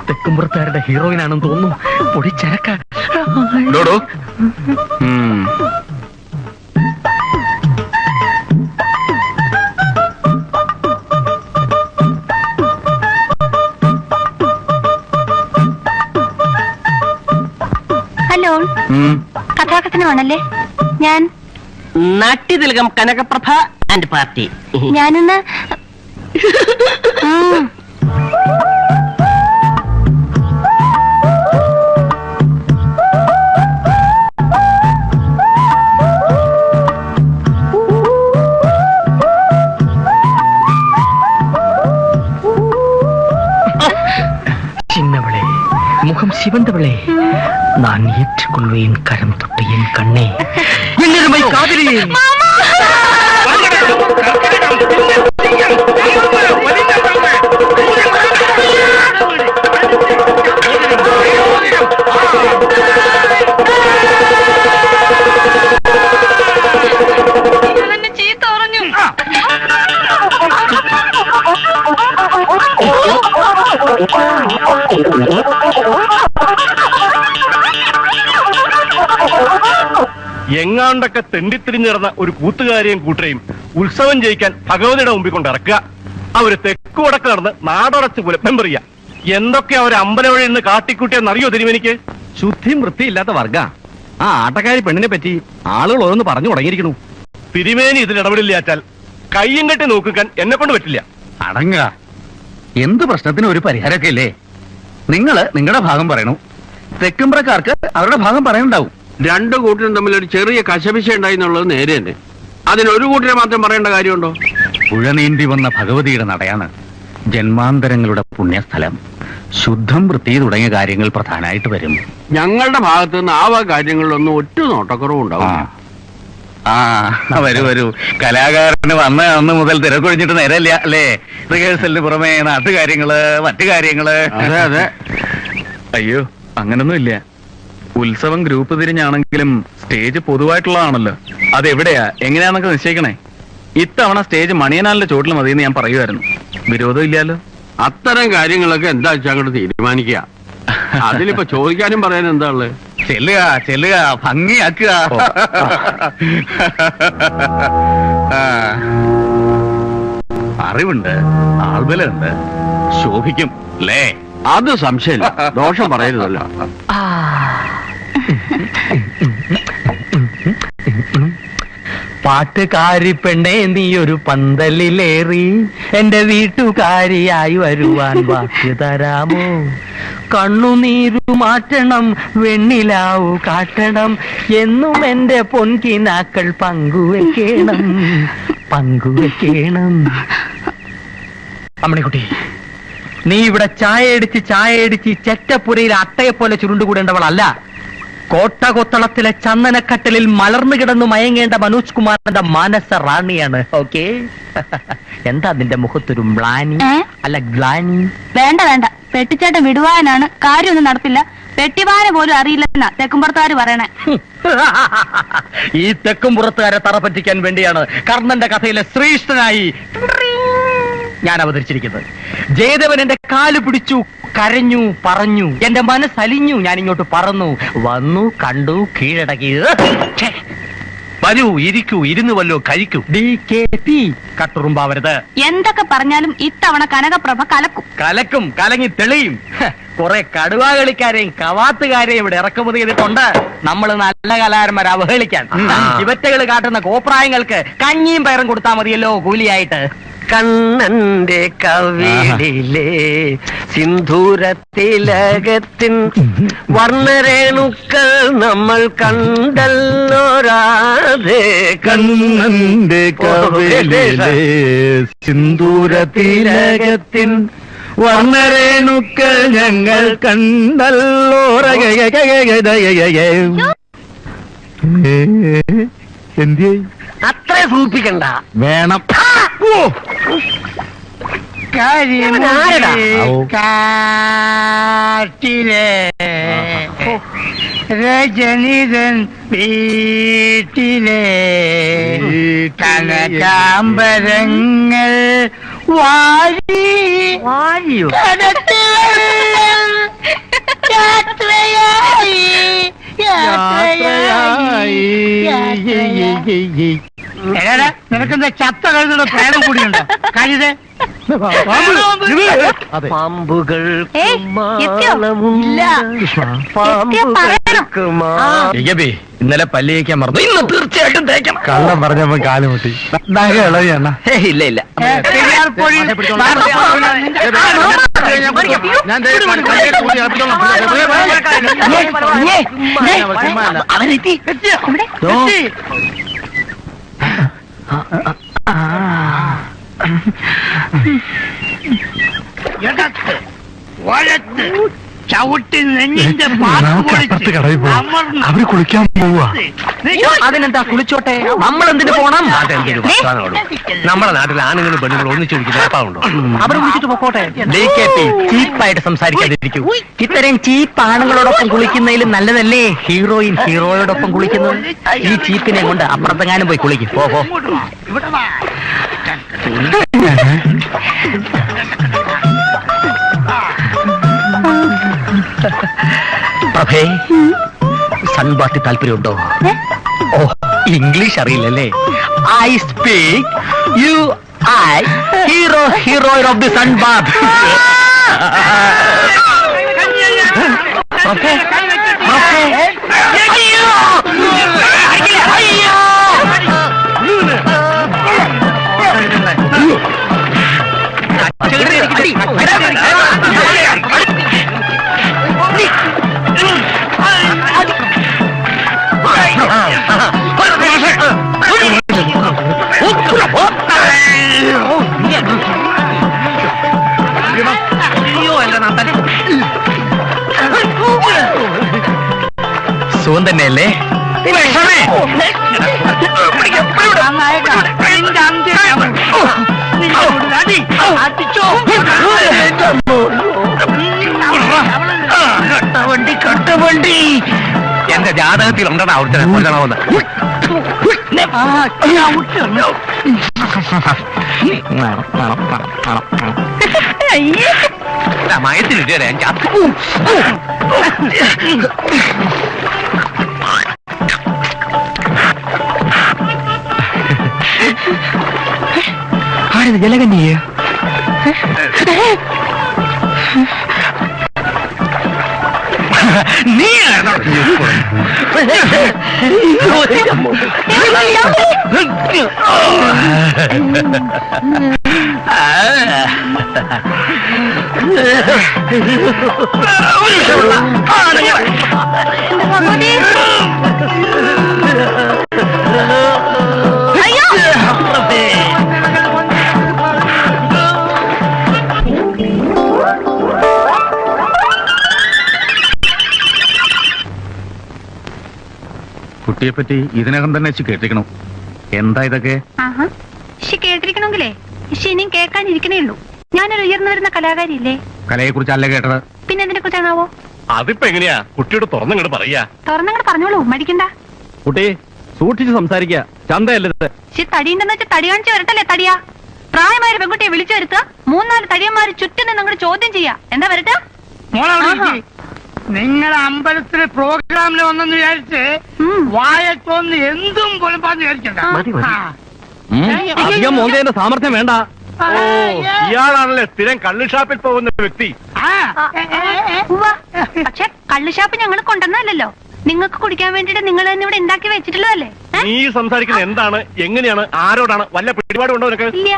തെക്കുംപുറത്തുകാരുടെ ഹീറോയിനാണെന്ന് തോന്നുന്നു. പൊടിച്ചരക്ക. ഹലോ, കഥാകഥനമാണല്ലേ? ഞാൻ നാട്യതിലകം Kanakaprabha and party. ഞാനിന്ന് சின்னவளே, முகம் சிவந்தவளே, நான் ஏற்றுக்கொள்வேன் கரம் தொட்டு என் கண்ணே. என்னருமை காதலியே, എങ്ങാണ്ടൊക്കെ തെണ്ടിത്തിരിഞ്ഞിറന്ന ഒരു കൂത്തുകാരെയും കൂട്ടരെയും ഉത്സവം ജയിക്കാൻ ഭഗവതിയുടെ മുമ്പിൽ കൊണ്ട് ഇറക്കുക. അവര് തെക്ക് വടക്ക് നടന്ന് നാടടച്ച് പുലപ്പം പറയാ. എന്തൊക്കെ അവര് അമ്പലം വഴി നിന്ന് കാട്ടിക്കൂട്ടിയെന്നറിയോ തിരുമേനിക്ക്? ശുദ്ധിയും വൃത്തിയില്ലാത്ത വർഗ. ആ ആട്ടക്കാരി പെണ്ണിനെ പറ്റി ആളുകൾ ഓരോന്ന് പറഞ്ഞു തുടങ്ങിയിരിക്കണു. തിരുമേനി ഇതിൽ ഇടപെടില്ലാച്ചാൽ കയ്യും കെട്ടി നോക്കാൻ എന്നെ കൊണ്ട് പറ്റില്ല. അടങ്ങുക. എന്ത് പ്രശ്നത്തിനും ഒരു പരിഹാരമൊക്കെ ഇല്ലേ? നിങ്ങള് നിങ്ങളുടെ ഭാഗം പറയണു, തെക്കുംപുറക്കാർക്ക് അവരുടെ ഭാഗം പറയണ്ടാവും. രണ്ടു കൂട്ടരും തമ്മിൽ ഒരു ചെറിയ കശപിശ ഉണ്ടായി എന്നുള്ളത് നേരെ തന്നെ. അതിനൊരു കൂട്ടരെ മാത്രം പറയേണ്ട കാര്യമുണ്ടോ? പുഴ നീന്തി വന്ന ഭഗവതിയുടെ നടയാണ് ജന്മാന്തരങ്ങളുടെ പുണ്യസ്ഥലം. ശുദ്ധം വൃത്തി തുടങ്ങിയ കാര്യങ്ങൾ പ്രധാനമായിട്ട് വരും. ഞങ്ങളുടെ ഭാഗത്ത് നിന്ന് ആ കാര്യങ്ങളിലൊന്നും ഒറ്റ നോട്ടക്കുറവുണ്ടാവും. വരൂ. കലാകാരന് വന്ന അന്ന് മുതൽ തിരക്കൊഴിഞ്ഞിട്ട് നേരമില്ല അല്ലേ? റിഹേഴ്സലിന് പുറമെ നാട്ടുകാര്യങ്ങള്, മറ്റു കാര്യങ്ങള്. അതെ. അയ്യോ, അങ്ങനൊന്നും ഇല്ല. ഉത്സവം ഗ്രൂപ്പ് തിരിഞ്ഞാണെങ്കിലും സ്റ്റേജ് പൊതുവായിട്ടുള്ളതാണല്ലോ. അതെവിടെയാ എങ്ങനെയാന്നൊക്കെ നിശ്ചയിക്കണേ. ഇത്തവണ സ്റ്റേജ് മണിയനാലിന്റെ ചോട്ടിൽ മതിയെന്ന് ഞാൻ പറയുമായിരുന്നു. വിരോധം ഇല്ലല്ലോ. അത്തരം കാര്യങ്ങളൊക്കെ എന്താ വെച്ചാൽ അങ്ങോട്ട് തീരുമാനിക്കുക. അതിലിപ്പോ ചോദിക്കാനും പറയാനും എന്താ ഉള്ളത്? ചെല്ലുക, ഭംഗിയാക്കുക. അറിവുണ്ട്, ആൾബലുണ്ട്, ശോഭിക്കും അല്ലേ? അത് സംശയമില്ല. ദോഷം പറയരുതല്ലോ. പാട്ടുകാരി പെണ്ണേ, നീ ഒരു പന്തലിലേറി എന്റെ വീട്ടുകാരിയായി വരുവാൻ വാക്ക് തരാമോ? കണ്ണുനീരു മാറ്റണം, വെണ്ണിലാവു കാട്ടണം, എന്നും എന്റെ പൊൻകിനാക്കൾ പങ്കുവെക്കണം. അമ്മണിക്കുട്ടി, നീ ഇവിടെ ചായ അടിച്ച് ചെറ്റപ്പുരയിൽ അട്ടയെപ്പോലെ ചുരുണ്ടുകൂടേണ്ടവളല്ല. കോട്ടകൊത്തളത്തിലെ ചന്ദനക്കട്ടലിൽ മലർന്നു കിടന്നു മയങ്ങേണ്ട മനോജ് കുമാറിന്റെ മാനസ റാണിയാണ്. ഓക്കെ? എന്താ നിന്റെ മുഖത്തൊരു മ്ലാനി? അല്ല, ഗ്ലാനി? വേണ്ട, പെട്ടിച്ചേട്ടൻ വിടുവാനാണ്. കാര്യമൊന്നും നടപ്പില്ല. പെട്ടിവാര പോലും അറിയില്ലെന്നാ തെക്കുംപുറത്തുകാര് പറയണേ. ഈ തെക്കുംപുറത്തുകാരെ തറ പറ്റിക്കാൻ വേണ്ടിയാണ് കർണന്റെ കഥയിലെ ശ്രീഷ്ഠനായി ഞാൻ അവതരിച്ചിരിക്കുന്നത്. ജയദേവൻ എന്റെ കാല് പിടിച്ചു, കരഞ്ഞു, പറഞ്ഞു, എന്റെ മനസ്സലിഞ്ഞു. ഞാൻ ഇങ്ങോട്ട് പറന്നു വന്നു, കണ്ടു, കീഴടക്കി. വരൂ, ഇരിക്കൂ, ഇരുന്ന് വല്ലോ കഴിക്കൂ. DKP കട്ടുറുമ്പാവരുത്. എന്തൊക്കെ പറഞ്ഞാലും ഇത്തവണ കനകപ്രഭ കലക്കും, കലങ്ങി തെളിയും. കുറെ കടുവാ കളിക്കാരെയും കവാത്തുകാരെയും ഇവിടെ ഇറക്കുമതി ചെയ്തിട്ടുണ്ട്. നമ്മൾ നല്ല കലാകാരന്മാരെ അവഹേളിക്കാൻ. ഇവറ്റകൾ കാട്ടുന്ന കോപ്രായങ്ങൾക്ക് കഞ്ഞിയും പയറും കൊടുത്താൽ മതിയല്ലോ കൂലിയായിട്ട്. കണ്ണന്റെ കവിളിലെ സിന്ധൂരത്തിലകത്തിൻ വർണ്ണരേണുക്കൾ നമ്മൾ കണ്ടല്ലോ രാധേ. കണ്ണന്റെ കവിളിലെ സിന്ദൂരത്തിലകത്തിൻ വർണ്ണരേണുക്കൾ ഞങ്ങൾ കണ്ടല്ലോ. എന്തിയെ അത്ര സൂചിപ്പിക്കണ്ട. വേണം. കാട്ടിലെ രജനിതൻ വീട്ടിലെ കനകാംബരങ്ങൾ വാരി നിനക്കെന്താ ചത്ത കഴുതയുടെ പ്രേതം കൂടിയുണ്ട് കഴുത പാമ്പുകൾ ഏയ്, എത്തിയോ? ഇല്ല. എത്തിയോ പറയണം. ഇന്നലെ പല്ല് തേക്കാൻ മറന്നു. ഇന്ന് തീർച്ചയായിട്ടും തേക്കണം. കള്ളം പറഞ്ഞപ്പോ കാലുമുട്ടി ഇളവിയണ്ണ ഇല്ല ഇല്ല അവനെത്തി ഇവിടെ. ചവിട്ടി നെഞ്ഞിന്റെ അപ്പുറത്ത് കടയിൽ പോവാം അവര് കുളിക്കാൻ പോവാ അതിനെന്താ കുളിച്ചോട്ടെ, നമ്മൾ എന്തിനു പോണം? നമ്മുടെ നാട്ടിൽ ആണുങ്ങളും പെണ്ണുങ്ങളും ഒന്നിച്ചു കുളിക്കുന്നുണ്ടോ? അവർ വിളിച്ചിട്ട് പൊക്കോട്ടെ. ചീപ്പായിട്ട് സംസാരിക്കാതിരിക്കൂ. ഇത്രയും ചീപ്പ് ആണുങ്ങളോടൊപ്പം കുളിക്കുന്നതിലും നല്ലതല്ലേ ഹീറോയിൻ ഹീറോയോടൊപ്പം കുളിക്കുന്നത്? ഈ ചീപ്പിനെ കൊണ്ട് അപ്പുറത്തെങ്ങാനും പോയി കുളിക്കും. പോ. പ്രഭേ, സൺബാത്തി താല്പര്യമുണ്ടോ? ഓ, ഇംഗ്ലീഷ് അറിയില്ലല്ലേ? I speak you I hero of the sunbath. പ്രഭേ, സുഖം തന്നെയല്ലേ? കട്ടവണ്ടി എന്റെ ജാതകത്തിൽ ഉണ്ടോ അവിടുത്തെ കൊല്ലണമെന്ന്? മയത്തിലിട്ടേ ആരത് ജലകന്യേ? നീ കുട്ടിയെപ്പറ്റി ഇതിനകം തന്നെ കേട്ടിരിക്കണം. എന്താ ഇതൊക്കെ? കേട്ടിരിക്കണമെങ്കിലേ ഇനിയും കേൾക്കാനിരിക്കണേ ഉള്ളൂ. ഞാനൊരു ഉയർന്നു വരുന്ന കലാകാരിയില്ലേ? കലയെ കുറിച്ചല്ല കേട്ടത്. പിന്നെ എന്തിനെ കുറിച്ചാണാവോ? അതിപ്പോ എങ്ങനെയാ കുട്ടിയോട് തുറന്നങ്ങോട്ട് പറയാ? തുറന്നങ്ങോട്ട് പറഞ്ഞോളൂ, മടിക്കണ്ട. കുട്ടി സൂക്ഷിച്ച് സംസാരിക്ക. ചന്തയല്ലത്. തടിയുണ്ടെന്ന് വെച്ചാൽ തടി കാണിച്ചു വരട്ടല്ലേ തടിയാ? പ്രായമായ പെൺകുട്ടിയെ വിളിച്ചു വരുത്തുക, 3-4 തടിയന്മാര് ചുറ്റും നിന്ന് അങ്ങോട്ട് ചോദ്യം ചെയ്യാ. എന്താ വരട്ടെ? നിങ്ങളുടെ അമ്പലത്തിലെ പ്രോഗ്രാമിന് വന്നെന്ന് വിചാരിച്ച് വായത്തോന്ന് എന്തും പൊളിപ്പാന്ന് വിചാരിക്കണ്ട. അധികം മോന്തേന്റെ സാമർത്ഥ്യം വേണ്ട. ഇയാളാണല്ലേ സ്ഥിരം കള്ളുഷാപ്പിൽ പോകുന്ന വ്യക്തി. പക്ഷെ കള്ളുഷാപ്പ് ഞങ്ങൾ കൊണ്ടുവന്നല്ലോ, നിങ്ങൾക്ക് കുടിക്കാൻ വേണ്ടിട്ട് നിങ്ങൾ തന്നെ ഇവിടെ ഉണ്ടാക്കി വെച്ചിട്ടുള്ളതല്ലേ? നീ സംസാരിക്കുന്നത് എന്താണ്, എങ്ങനെയാണ്, ആരോടാണ്? വല്ല പിടിപാടുണ്ടോ നിനക്ക്? ഇല്ല,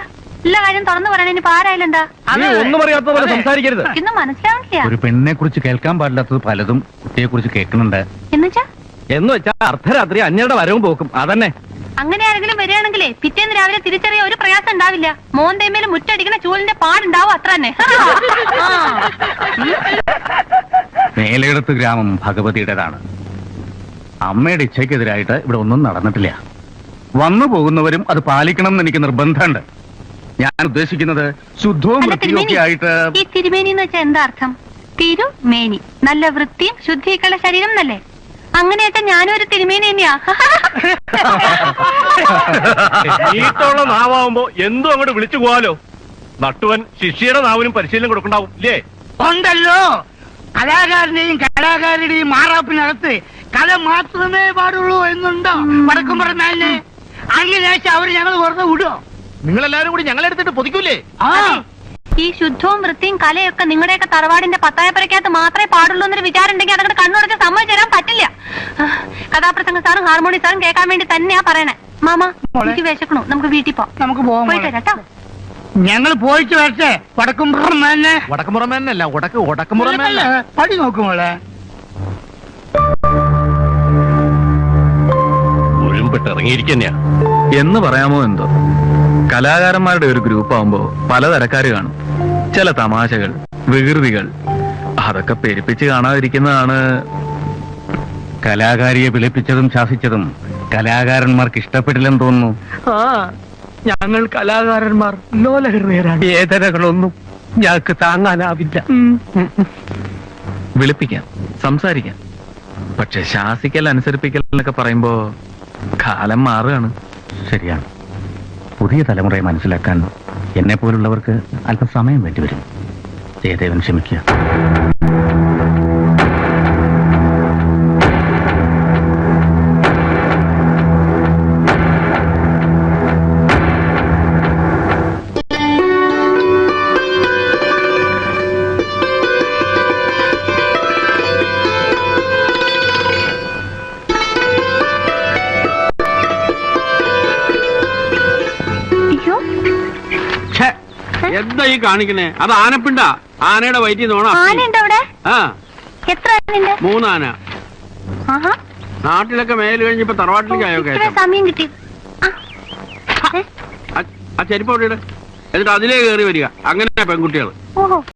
എല്ലാ കാര്യം തുറന്നു പറയാൻ ഇനി ആരായാലും എന്താ? നീ ഒന്നും അറിയാത്ത പോലെ സംസാരിക്കരുത്. ഇതൊന്നും മനസ്സിലാവില്ല. ഒരു പെണ്ണിനെ കുറിച്ച് കേൾക്കാൻ പാടില്ലാത്തത് പലതും കുട്ടിയെ കുറിച്ച് കേൾക്കുന്നുണ്ട്. എന്ന് വെച്ചാ അർദ്ധരാത്രി അന്യരുടെ വരവും പോക്കും അതന്നെ. അങ്ങനെ ആരെങ്കിലും വരികയാണെങ്കിലേ പിറ്റേന്ന് രാവിലെ തിരിച്ചറിയ ഒരു പ്രയാസം ഉണ്ടാവില്ല. മോന്തേമേലും മുറ്റടിക്കുന്ന ചൂലിന്റെ പാടുണ്ടാവും, അത്ര തന്നെ. മേലയിടത്ത് ഗ്രാമം ഭഗവതിയുടേതാണ്. അമ്മയുടെ ഇച്ഛയ്ക്കെതിരായിട്ട് ഇവിടെ ഒന്നും നടന്നിട്ടില്ല. വന്നു പോകുന്നവരും അത് പാലിക്കണം എന്ന് എനിക്ക് നിർബന്ധമുണ്ട്. ഞാൻ ഉദ്ദേശിക്കുന്നത് ശുദ്ധവും വൃത്തിയൊക്കെ ആയിട്ട്. ഈ തിരുമേനി എന്ന് വെച്ചാൽ എന്താ അർത്ഥം? തിരുമേനി, നല്ല വൃത്തിയും ശുദ്ധിയൊക്കെയുള്ള ശരീരം എന്നല്ലേ? അങ്ങനെയായിട്ട് ഞാനും ഒരു തിരുമേനി തന്നെയാ. നീട്ടുള്ള നാവാകുമ്പോ എന്തും അങ്ങോട്ട് വിളിച്ചു പോവാലോ. നട്ടുവൻ ശിഷ്യയുടെ നാവിനും പരിശീലനം കൊടുക്കണ്ടാവും ഇല്ലേ? ഉണ്ടല്ലോ. കലാകാരന്റെയും കലാകാരിയുടെയും മാറാപ്പിനകത്ത് കല മാത്രമേ പാടുള്ളൂ എന്നുണ്ടോ വടക്കും പറഞ്ഞാല്? അങ്ങനെ അവര് ഞങ്ങൾ വെറുതെ വിടുവോ? നിങ്ങളെല്ലാരും കൂടി ഞങ്ങളെടുത്തിട്ട് പൊതിക്കൂലേ? ആ, ഈ ശുദ്ധവും വൃത്തിയും കലയൊക്കെ നിങ്ങളുടെയൊക്കെ തറവാടിന്റെ പത്തായപ്പുരക്കകത്ത് മാത്രമേ പാടുള്ളൂ എന്നൊരു വിചാരം ഉണ്ടെങ്കിൽ അതങ്ങോട്ട് കണ്ണുടച്ച് സമ്മതിച്ചു തരാൻ പറ്റില്ല. കഥാപ്രസംഗ സാറും ഹാർമോണി സാറും കേൾക്കാൻ വേണ്ടി തന്നെയാ പറയണേ. മാമ, എനിക്ക് വിശക്കണു, നമുക്ക് വീട്ടിൽ നമുക്ക് പോവാം. പോയിട്ട് വരാട്ടോ. ഞങ്ങൾ പോയിട്ട് വരട്ടെ. വടക്കും പുറമേ വടക്കുമുറമേനല്ല, ഉടക്കുമുറമേനല്ല. പടി നോക്കുമോളെ. ഒഴുമ്പിട്ട് ഇറങ്ങിയിരിക്കന്നെയാ എന്ന് പറയാമോ എന്തോ. കലാകാരന്മാരുടെ ഒരു ഗ്രൂപ്പ് ആവുമ്പോ പലതരക്കാര് കാണും. ചില തമാശകൾ, വികൃതികൾ, അതൊക്കെ പെരുപ്പിച്ച് കാണാതിരിക്കുന്നതാണ്. കലാകാരിയെ വിളിപ്പിച്ചതും ശാസിച്ചതും കലാകാരന്മാർക്ക് ഇഷ്ടപ്പെട്ടില്ലെന്ന് തോന്നുന്നു. ഞങ്ങൾ കലാകാരന്മാർ ലോലഹൃദയരാണ്. വേദനകളൊന്നും ഞങ്ങൾക്ക് താങ്ങാനാവില്ല. വിളിപ്പിക്കാം, സംസാരിക്കാം. പക്ഷെ ശാസിക്കൽ, അനുസരിപ്പിക്കൽ എന്നൊക്കെ പറയുമ്പോ കാലം മാറുകയാണ്. ശരിയാണ്. പുതിയ തലമുറയെ മനസ്സിലാക്കാൻ എന്നെ പോലുള്ളവർക്ക് അല്പം സമയം വേണ്ടിവരും. ജയദേവൻ ക്ഷമിക്കുക. എന്താ ഈ കാണിക്കണേ? അത് ആനപ്പിണ്ടാ. ആനയുടെ വയറ്റിൽ നോണ. ആനയുണ്ടോ അവിടെ? ആ, എത്ര ആനയുണ്ട്? 3 ആന. ആഹാ, നാട്ടിലൊക്കെ മേല് കഴിഞ്ഞപ്പോ തറവാട്ടിലേക്കായോ ഇത്ര കയറ്റം? സമയം കിട്ടി. ആ ചെരുപ്പ് അവിടെ ഇട്. എന്നിട്ട് അതിലേ കയറി വരിക. അങ്ങനെ പെൺകുട്ടികൾ. ഓഹോ.